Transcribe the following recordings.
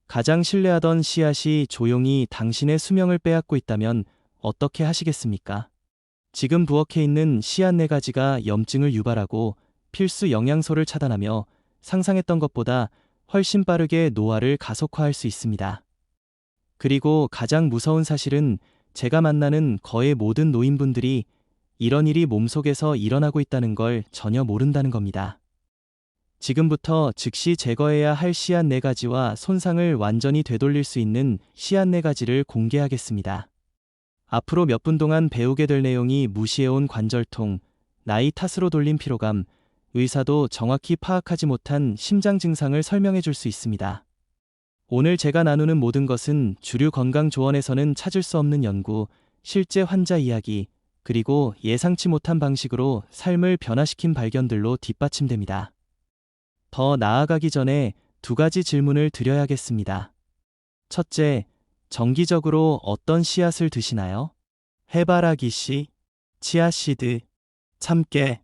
가장 신뢰하던 씨앗이 조용히 당신의 수명을 빼앗고 있다면 어떻게 하시겠습니까? 지금 부엌에 있는 씨앗 4가지가 염증을 유발하고 필수 영양소를 차단하며 상상했던 것보다 훨씬 빠르게 노화를 가속화할 수 있습니다. 그리고 가장 무서운 사실은 제가 만나는 거의 모든 노인분들이 이런 일이 몸속에서 일어나고 있다는 걸 전혀 모른다는 겁니다. 지금부터 즉시 제거해야 할 씨앗 4가지와 손상을 완전히 되돌릴 수 있는 씨앗 4가지를 공개하겠습니다. 앞으로 몇 분 동안 배우게 될 내용이 무시해온 관절통, 나이 탓으로 돌린 피로감, 의사도 정확히 파악하지 못한 심장 증상을 설명해 줄 수 있습니다. 오늘 제가 나누는 모든 것은 주류 건강조언에서는 찾을 수 없는 연구, 실제 환자 이야기, 그리고 예상치 못한 방식으로 삶을 변화시킨 발견들로 뒷받침됩니다. 더 나아가기 전에 2가지 질문을 드려야겠습니다. 첫째, 정기적으로 어떤 씨앗을 드시나요? 해바라기 씨, 치아씨드, 참깨.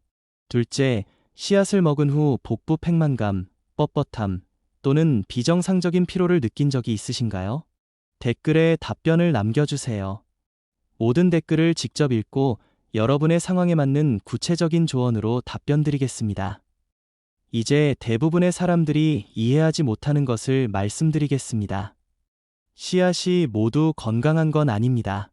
둘째, 씨앗을 먹은 후 복부 팽만감, 뻣뻣함 또는 비정상적인 피로를 느낀 적이 있으신가요? 댓글에 답변을 남겨주세요. 모든 댓글을 직접 읽고 여러분의 상황에 맞는 구체적인 조언으로 답변 드리겠습니다. 이제 대부분의 사람들이 이해하지 못하는 것을 말씀드리겠습니다. 씨앗이 모두 건강한 건 아닙니다.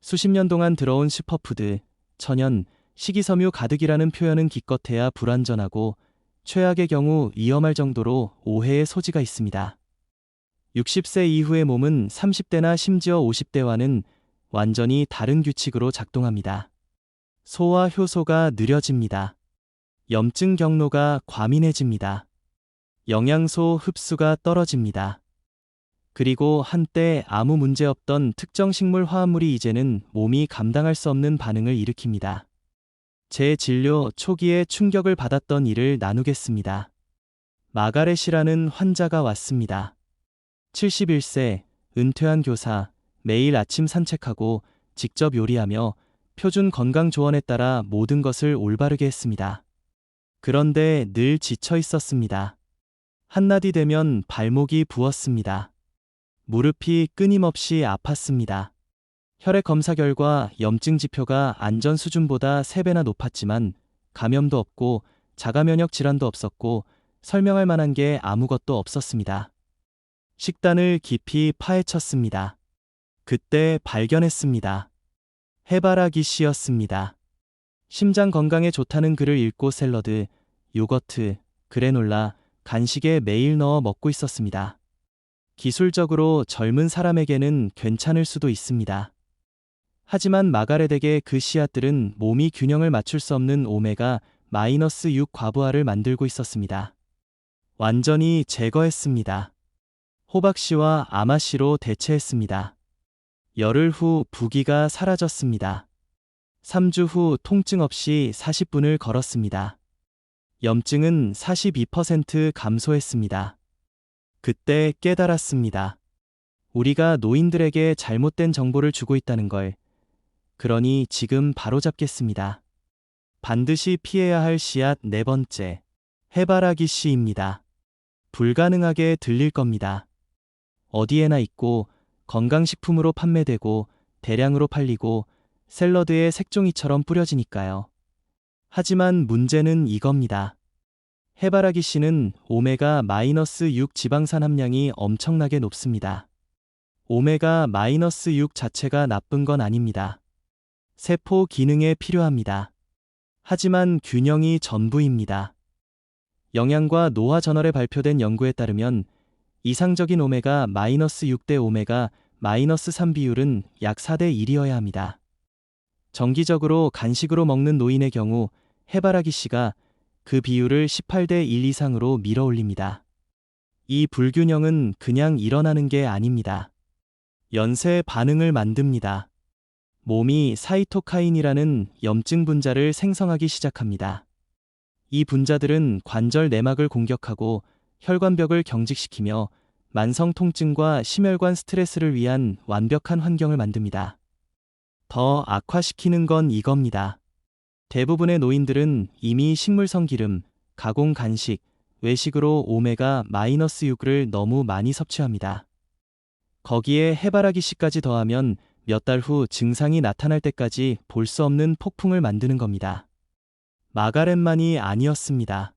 수십 년 동안 들어온 슈퍼푸드, 천연, 식이섬유 가득이라는 표현은 기껏해야 불완전하고 최악의 경우 위험할 정도로 오해의 소지가 있습니다. 60세 이후의 몸은 30대나 심지어 50대와는 완전히 다른 규칙으로 작동합니다. 소화 효소가 느려집니다. 염증 경로가 과민해집니다. 영양소 흡수가 떨어집니다. 그리고 한때 아무 문제 없던 특정 식물 화합물이 이제는 몸이 감당할 수 없는 반응을 일으킵니다. 제 진료 초기에 충격을 받았던 일을 나누겠습니다. 마가렛이라는 환자가 왔습니다. 71세, 은퇴한 교사, 매일 아침 산책하고 직접 요리하며 표준 건강 조언에 따라 모든 것을 올바르게 했습니다. 그런데 늘 지쳐 있었습니다. 한낮이 되면 발목이 부었습니다. 무릎이 끊임없이 아팠습니다. 혈액 검사 결과 염증 지표가 안전 수준보다 3배나 높았지만 감염도 없고 자가면역 질환도 없었고 설명할 만한 게 아무것도 없었습니다. 식단을 깊이 파헤쳤습니다. 그때 발견했습니다. 해바라기 씨였습니다. 심장 건강에 좋다는 글을 읽고 샐러드, 요거트, 그래놀라, 간식에 매일 넣어 먹고 있었습니다. 기술적으로 젊은 사람에게는 괜찮을 수도 있습니다. 하지만 마가렛에게 그 씨앗들은 몸이 균형을 맞출 수 없는 오메가-6 과부하를 만들고 있었습니다. 완전히 제거했습니다. 호박씨와 아마씨로 대체했습니다. 열흘 후 부기가 사라졌습니다. 3주 후 통증 없이 40분을 걸었습니다. 염증은 42% 감소했습니다. 그때 깨달았습니다. 우리가 노인들에게 잘못된 정보를 주고 있다는 걸. 그러니 지금 바로잡겠습니다. 반드시 피해야 할 씨앗 4번째. 해바라기 씨입니다. 불가능하게 들릴 겁니다. 어디에나 있고 건강식품으로 판매되고 대량으로 팔리고 샐러드에 색종이처럼 뿌려지니까요. 하지만 문제는 이겁니다. 해바라기 씨는 오메가-6 지방산 함량이 엄청나게 높습니다. 오메가-6 자체가 나쁜 건 아닙니다. 세포 기능에 필요합니다. 하지만 균형이 전부입니다. 영양과 노화 저널에 발표된 연구에 따르면 이상적인 오메가-6 대 오메가-3 비율은 약 4대 1이어야 합니다. 정기적으로 간식으로 먹는 노인의 경우 해바라기 씨가 그 비율을 18대 1 이상으로 밀어 올립니다. 이 불균형은 그냥 일어나는 게 아닙니다. 연쇄 반응을 만듭니다. 몸이 사이토카인이라는 염증 분자를 생성하기 시작합니다. 이 분자들은 관절 내막을 공격하고 혈관벽을 경직시키며 만성 통증과 심혈관 스트레스를 위한 완벽한 환경을 만듭니다. 더 악화시키는 건 이겁니다. 대부분의 노인들은 이미 식물성 기름, 가공 간식, 외식으로 오메가-6를 너무 많이 섭취합니다. 거기에 해바라기 씨까지 더하면 몇 달 후 증상이 나타날 때까지 볼 수 없는 폭풍을 만드는 겁니다. 마가렛만이 아니었습니다.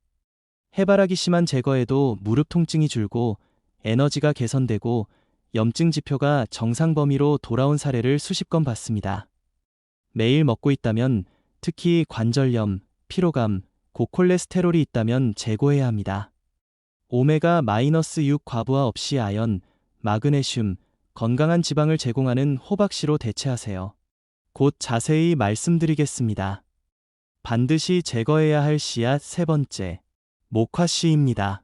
해바라기 씨만 제거해도 무릎 통증이 줄고 에너지가 개선되고 염증 지표가 정상 범위로 돌아온 사례를 수십 건 봤습니다. 매일 먹고 있다면, 특히 관절염, 피로감, 고콜레스테롤이 있다면 제고해야 합니다. 오메가-6 과부하 없이 아연, 마그네슘, 건강한 지방을 제공하는 호박씨로 대체하세요. 곧 자세히 말씀드리겠습니다. 반드시 제거해야 할 씨앗 세 번째, 목화씨입니다.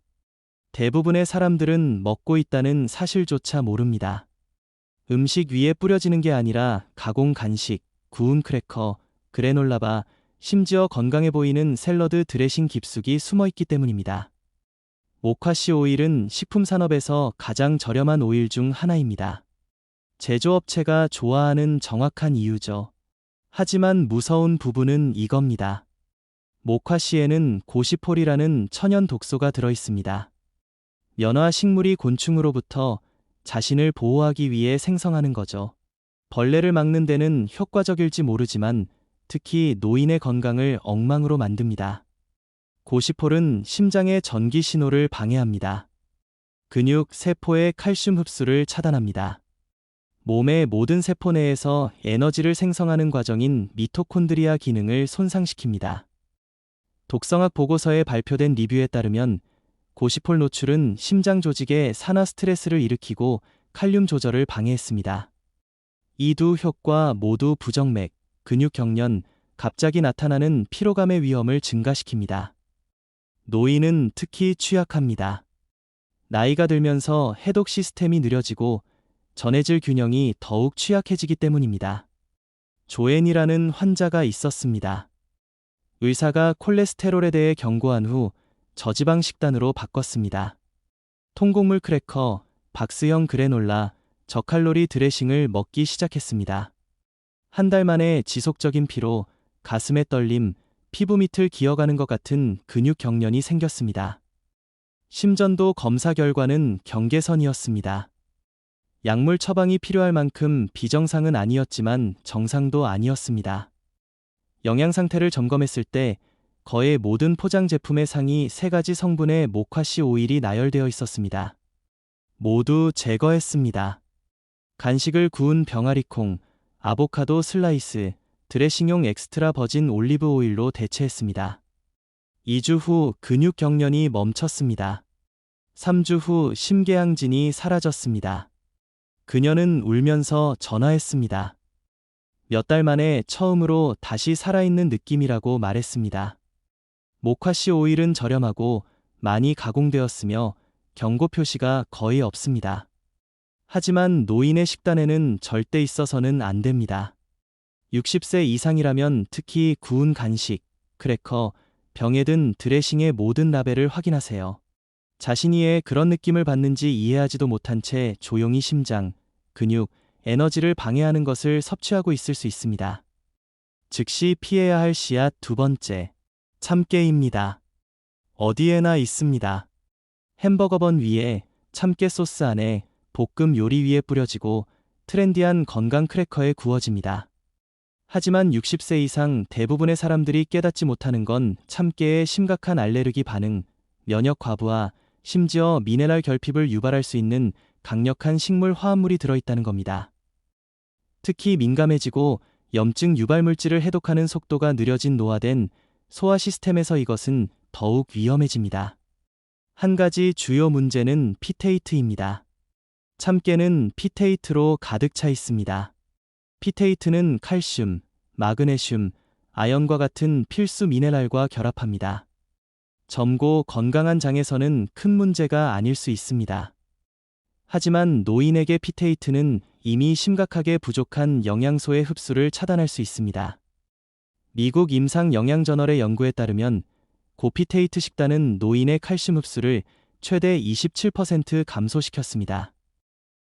대부분의 사람들은 먹고 있다는 사실조차 모릅니다. 음식 위에 뿌려지는 게 아니라 가공 간식, 구운 크래커, 그래놀라바, 심지어 건강해 보이는 샐러드 드레싱 깊숙이 숨어 있기 때문입니다. 목화씨 오일은 식품산업에서 가장 저렴한 오일 중 하나입니다. 제조업체가 좋아하는 정확한 이유죠. 하지만 무서운 부분은 이겁니다. 목화씨에는 고시폴이라는 천연 독소가 들어 있습니다. 연화 식물이 곤충으로부터 자신을 보호하기 위해 생성하는 거죠. 벌레를 막는 데는 효과적일지 모르지만 특히 노인의 건강을 엉망으로 만듭니다. 고시폴은 심장의 전기 신호를 방해합니다. 근육, 세포의 칼슘 흡수를 차단합니다. 몸의 모든 세포 내에서 에너지를 생성하는 과정인 미토콘드리아 기능을 손상시킵니다. 독성학 보고서에 발표된 리뷰에 따르면 고시폴 노출은 심장 조직에 산화 스트레스를 일으키고 칼륨 조절을 방해했습니다. 이 두 효과 모두 부정맥, 근육 경련, 갑자기 나타나는 피로감의 위험을 증가시킵니다. 노인은 특히 취약합니다. 나이가 들면서 해독 시스템이 느려지고 전해질 균형이 더욱 취약해지기 때문입니다. 조앤이라는 환자가 있었습니다. 의사가 콜레스테롤에 대해 경고한 후 저지방 식단으로 바꿨습니다. 통곡물 크래커, 박스형 그래놀라, 저칼로리 드레싱을 먹기 시작했습니다. 한 달 만에 지속적인 피로, 가슴의 떨림, 피부 밑을 기어가는 것 같은 근육 경련이 생겼습니다. 심전도 검사 결과는 경계선이었습니다. 약물 처방이 필요할 만큼 비정상은 아니었지만 정상도 아니었습니다. 영양 상태를 점검했을 때 거의 모든 포장 제품의 상위 3가지 성분의 목화씨 오일이 나열되어 있었습니다. 모두 제거했습니다. 간식을 구운 병아리콩, 아보카도 슬라이스, 드레싱용 엑스트라 버진 올리브 오일로 대체했습니다. 2주 후 근육 경련이 멈췄습니다. 3주 후 심계항진이 사라졌습니다. 그녀는 울면서 전화했습니다. 몇 달 만에 처음으로 다시 살아있는 느낌이라고 말했습니다. 목화씨 오일은 저렴하고 많이 가공되었으며 경고 표시가 거의 없습니다. 하지만 노인의 식단에는 절대 있어서는 안 됩니다. 60세 이상이라면 특히 구운 간식, 크래커, 병에 든 드레싱의 모든 라벨을 확인하세요. 자신이 왜 그런 느낌을 받는지 이해하지도 못한 채 조용히 심장, 근육, 에너지를 방해하는 것을 섭취하고 있을 수 있습니다. 즉시 피해야 할 씨앗 두 번째, 참깨입니다. 어디에나 있습니다. 햄버거 번 위에, 참깨 소스 안에, 볶음 요리 위에 뿌려지고 트렌디한 건강 크래커에 구워집니다. 하지만 60세 이상 대부분의 사람들이 깨닫지 못하는 건 참깨의 심각한 알레르기 반응, 면역 과부하, 심지어 미네랄 결핍을 유발할 수 있는 강력한 식물 화합물이 들어있다는 겁니다. 특히 민감해지고 염증 유발 물질을 해독하는 속도가 느려진 노화된 소화 시스템에서 이것은 더욱 위험해집니다. 한 가지 주요 문제는 피테이트입니다. 참깨는 피테이트로 가득 차 있습니다. 피테이트는 칼슘, 마그네슘, 아연과 같은 필수 미네랄과 결합합니다. 젊고 건강한 장에서는 큰 문제가 아닐 수 있습니다. 하지만 노인에게 피테이트는 이미 심각하게 부족한 영양소의 흡수를 차단할 수 있습니다. 미국 임상영양저널의 연구에 따르면 고피테이트 식단은 노인의 칼슘 흡수를 최대 27% 감소시켰습니다.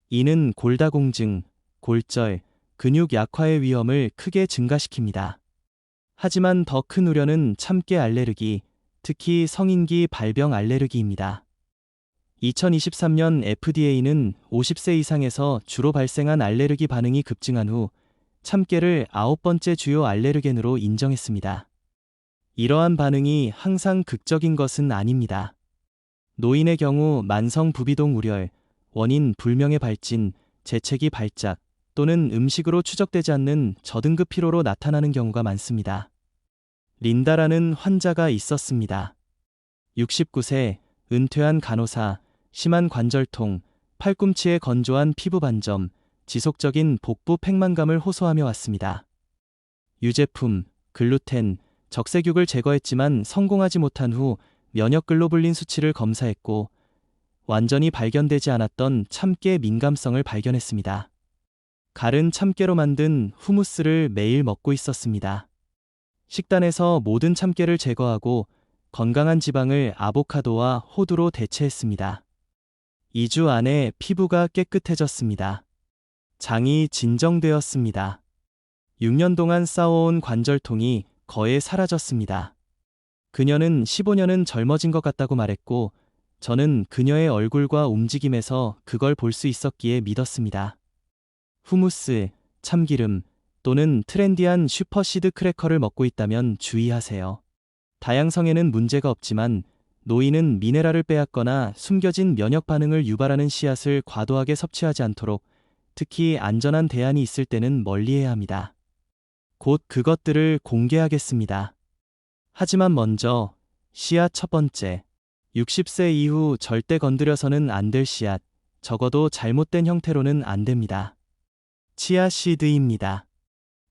이는 골다공증, 골절, 근육 약화의 위험을 크게 증가시킵니다. 하지만 더 큰 우려는 참깨 알레르기, 특히 성인기 발병 알레르기입니다. 2023년 FDA는 50세 이상에서 주로 발생한 알레르기 반응이 급증한 후 참깨를 9번째 주요 알레르겐으로 인정했습니다. 이러한 반응이 항상 극적인 것은 아닙니다. 노인의 경우 만성 부비동 우렬, 원인 불명의 발진, 재채기 발작 또는 음식으로 추적되지 않는 저등급 피로로 나타나는 경우가 많습니다. 린다라는 환자가 있었습니다. 69세, 은퇴한 간호사, 심한 관절통, 팔꿈치에 건조한 피부 반점, 지속적인 복부 팽만감을 호소하며 왔습니다. 유제품, 글루텐, 적색육을 제거했지만 성공하지 못한 후 면역 글로불린 수치를 검사했고 완전히 발견되지 않았던 참깨 민감성을 발견했습니다. 갈은 참깨로 만든 후무스를 매일 먹고 있었습니다. 식단에서 모든 참깨를 제거하고 건강한 지방을 아보카도와 호두로 대체했습니다. 2주 안에 피부가 깨끗해졌습니다. 장이 진정되었습니다. 6년 동안 쌓아온 관절통이 거의 사라졌습니다. 그녀는 15년은 젊어진 것 같다고 말했고 저는 그녀의 얼굴과 움직임에서 그걸 볼 수 있었기에 믿었습니다. 후무스, 참기름 또는 트렌디한 슈퍼시드 크래커를 먹고 있다면 주의하세요. 다양성에는 문제가 없지만 노인은 미네랄을 빼앗거나 숨겨진 면역 반응을 유발하는 씨앗을 과도하게 섭취하지 않도록 특히 안전한 대안이 있을 때는 멀리해야 합니다. 곧 그것들을 공개하겠습니다. 하지만 먼저 씨앗 첫 번째, 60세 이후 절대 건드려서는 안 될 씨앗, 적어도 잘못된 형태로는 안 됩니다. 치아씨드입니다.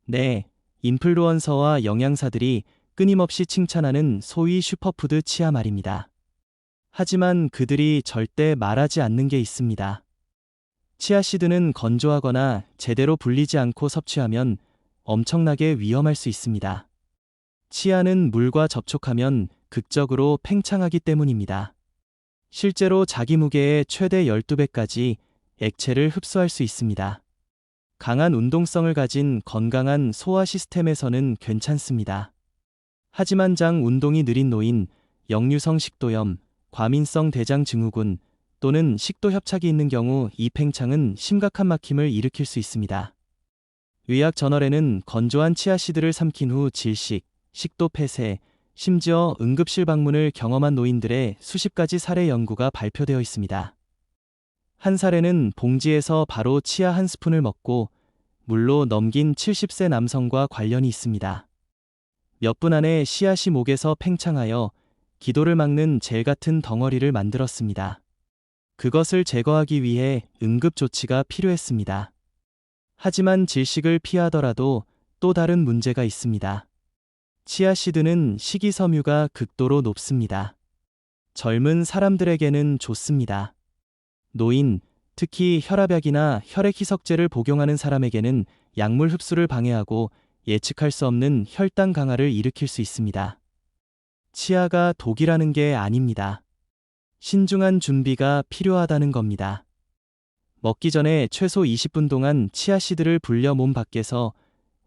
네, 인플루언서와 영양사들이 끊임없이 칭찬하는 소위 슈퍼푸드 치아 말입니다. 하지만 그들이 절대 말하지 않는 게 있습니다. 치아씨드는 건조하거나 제대로 불리지 않고 섭취하면 엄청나게 위험할 수 있습니다. 치아는 물과 접촉하면 극적으로 팽창하기 때문입니다. 실제로 자기 무게의 최대 12배까지 액체를 흡수할 수 있습니다. 강한 운동성을 가진 건강한 소화 시스템에서는 괜찮습니다. 하지만 장 운동이 느린 노인, 역류성 식도염, 과민성 대장 증후군 또는 식도 협착이 있는 경우 이 팽창은 심각한 막힘을 일으킬 수 있습니다. 의학 저널에는 건조한 치아씨드를 삼킨 후 질식, 식도 폐쇄, 심지어 응급실 방문을 경험한 노인들의 수십 가지 사례 연구가 발표되어 있습니다. 한 사례는 봉지에서 바로 치아 한 스푼을 먹고 물로 넘긴 70세 남성과 관련이 있습니다. 몇 분 안에 씨앗이 목에서 팽창하여 기도를 막는 젤 같은 덩어리를 만들었습니다. 그것을 제거하기 위해 응급 조치가 필요했습니다. 하지만 질식을 피하더라도 또 다른 문제가 있습니다. 치아씨드는 식이섬유가 극도로 높습니다. 젊은 사람들에게는 좋습니다. 노인, 특히 혈압약이나 혈액희석제를 복용하는 사람에게는 약물 흡수를 방해하고 예측할 수 없는 혈당 강화를 일으킬 수 있습니다. 치아가 독이라는 게 아닙니다. 신중한 준비가 필요하다는 겁니다. 먹기 전에 최소 20분 동안 치아씨드를 불려 몸 밖에서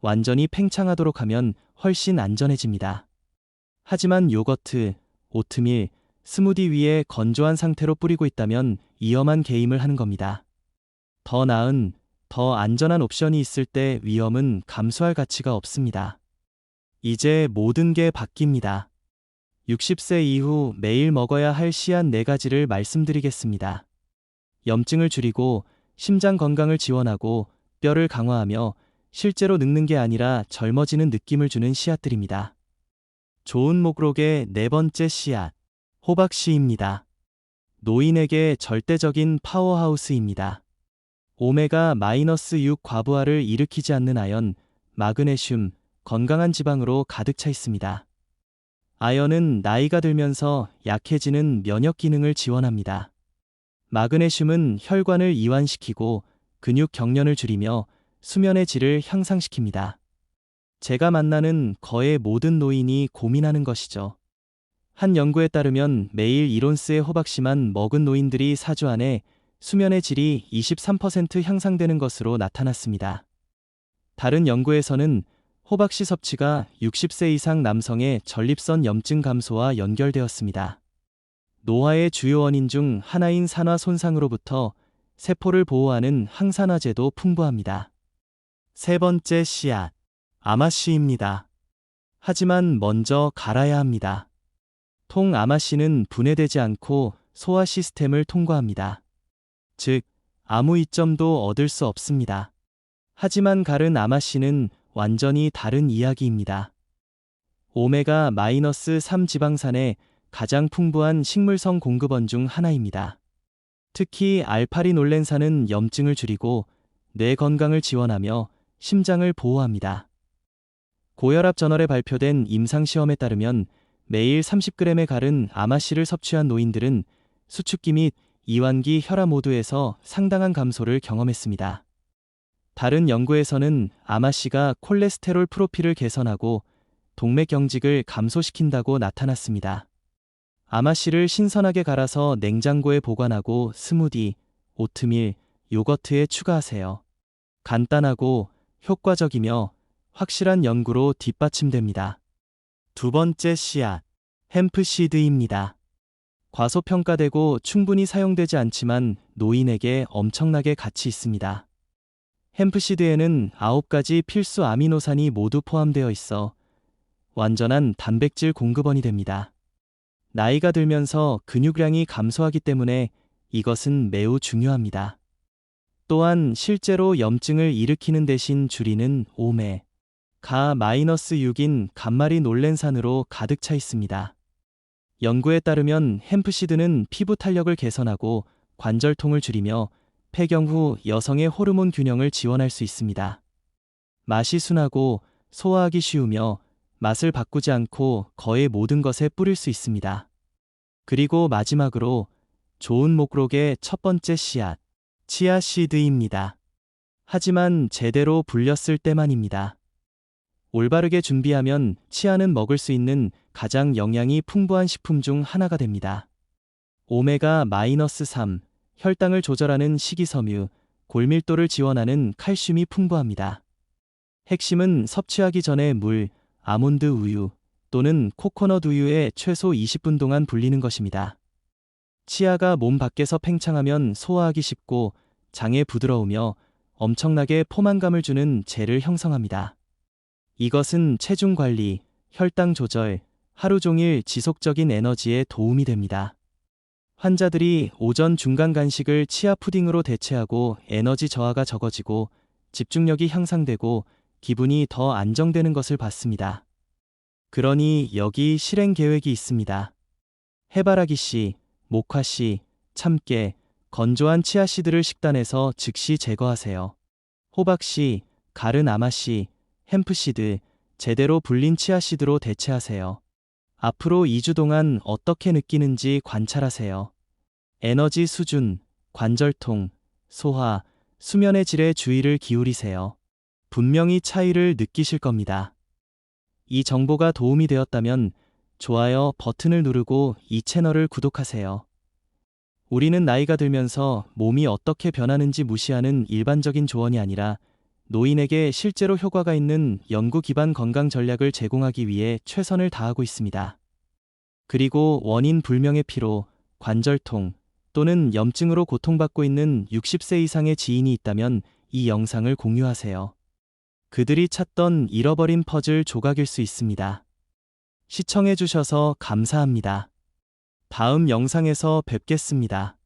완전히 팽창하도록 하면 훨씬 안전해집니다. 하지만 요거트, 오트밀, 스무디 위에 건조한 상태로 뿌리고 있다면 위험한 게임을 하는 겁니다. 더 나은, 더 안전한 옵션이 있을 때 위험은 감수할 가치가 없습니다. 이제 모든 게 바뀝니다. 60세 이후 매일 먹어야 할 씨앗 4가지를 말씀드리겠습니다. 염증을 줄이고 심장 건강을 지원하고 뼈를 강화하며 실제로 늙는 게 아니라 젊어지는 느낌을 주는 씨앗들입니다. 좋은 목록의 4번째 씨앗, 호박씨입니다. 노인에게 절대적인 파워하우스입니다. 오메가-6 과부하를 일으키지 않는 아연, 마그네슘, 건강한 지방으로 가득 차 있습니다. 아연은 나이가 들면서 약해지는 면역 기능을 지원합니다. 마그네슘은 혈관을 이완시키고 근육 경련을 줄이며 수면의 질을 향상시킵니다. 제가 만나는 거의 모든 노인이 고민하는 것이죠. 한 연구에 따르면 매일 1온스의 호박씨만 먹은 노인들이 4주 안에 수면의 질이 23% 향상되는 것으로 나타났습니다. 다른 연구에서는 호박씨 섭취가 60세 이상 남성의 전립선 염증 감소와 연결되었습니다. 노화의 주요 원인 중 하나인 산화 손상으로부터 세포를 보호하는 항산화제도 풍부합니다. 세 번째 씨앗, 아마씨입니다. 하지만 먼저 갈아야 합니다. 아마씨는 분해되지 않고 소화 시스템을 통과합니다. 즉, 아무 이점도 얻을 수 없습니다. 하지만 갈은 아마씨는 완전히 다른 이야기입니다. 오메가-3 지방산의 가장 풍부한 식물성 공급원 중 하나입니다. 특히 알파리놀렌산은 염증을 줄이고 뇌 건강을 지원하며 심장을 보호합니다. 고혈압 저널에 발표된 임상시험에 따르면 매일 30g의 갈은 아마씨를 섭취한 노인들은 수축기 및 이완기 혈압 모두에서 상당한 감소를 경험했습니다. 다른 연구에서는 아마씨가 콜레스테롤 프로필을 개선하고 동맥 경직을 감소시킨다고 나타났습니다. 아마씨를 신선하게 갈아서 냉장고에 보관하고 스무디, 오트밀, 요거트에 추가하세요. 간단하고 효과적이며 확실한 연구로 뒷받침됩니다. 두 번째 씨앗, 햄프시드입니다. 과소평가되고 충분히 사용되지 않지만 노인에게 엄청나게 가치 있습니다. 햄프시드에는 9가지 필수 아미노산이 모두 포함되어 있어 완전한 단백질 공급원이 됩니다. 나이가 들면서 근육량이 감소하기 때문에 이것은 매우 중요합니다. 또한 실제로 염증을 일으키는 대신 줄이는 오메가-6인 감마리놀렌산으로 가득 차 있습니다. 연구에 따르면 햄프시드는 피부 탄력을 개선하고 관절통을 줄이며 폐경 후 여성의 호르몬 균형을 지원할 수 있습니다. 맛이 순하고 소화하기 쉬우며 맛을 바꾸지 않고 거의 모든 것에 뿌릴 수 있습니다. 그리고 마지막으로 좋은 목록의 첫 번째 씨앗, 치아씨드입니다. 하지만 제대로 불렸을 때만입니다. 올바르게 준비하면 치아는 먹을 수 있는 가장 영양이 풍부한 식품 중 하나가 됩니다. 오메가-3, 혈당을 조절하는 식이섬유, 골밀도를 지원하는 칼슘이 풍부합니다. 핵심은 섭취하기 전에 물, 아몬드 우유 또는 코코넛 우유에 최소 20분 동안 불리는 것입니다. 치아가 몸 밖에서 팽창하면 소화하기 쉽고 장에 부드러우며 엄청나게 포만감을 주는 젤을 형성합니다. 이것은 체중 관리, 혈당 조절, 하루 종일 지속적인 에너지에 도움이 됩니다. 환자들이 오전 중간 간식을 치아 푸딩으로 대체하고 에너지 저하가 적어지고 집중력이 향상되고 기분이 더 안정되는 것을 봤습니다. 그러니 여기 실행 계획이 있습니다. 해바라기씨, 모카씨, 참깨, 건조한 치아씨드를 식단에서 즉시 제거하세요. 호박씨, 갈은 아마씨, 햄프씨드, 제대로 불린 치아씨드로 대체하세요. 앞으로 2주 동안 어떻게 느끼는지 관찰하세요. 에너지 수준, 관절통, 소화, 수면의 질에 주의를 기울이세요. 분명히 차이를 느끼실 겁니다. 이 정보가 도움이 되었다면 좋아요 버튼을 누르고 이 채널을 구독하세요. 우리는 나이가 들면서 몸이 어떻게 변하는지 무시하는 일반적인 조언이 아니라 노인에게 실제로 효과가 있는 연구 기반 건강 전략을 제공하기 위해 최선을 다하고 있습니다. 그리고 원인 불명의 피로, 관절통 또는 염증으로 고통받고 있는 60세 이상의 지인이 있다면 이 영상을 공유하세요. 그들이 찾던 잃어버린 퍼즐 조각일 수 있습니다. 시청해주셔서 감사합니다. 다음 영상에서 뵙겠습니다.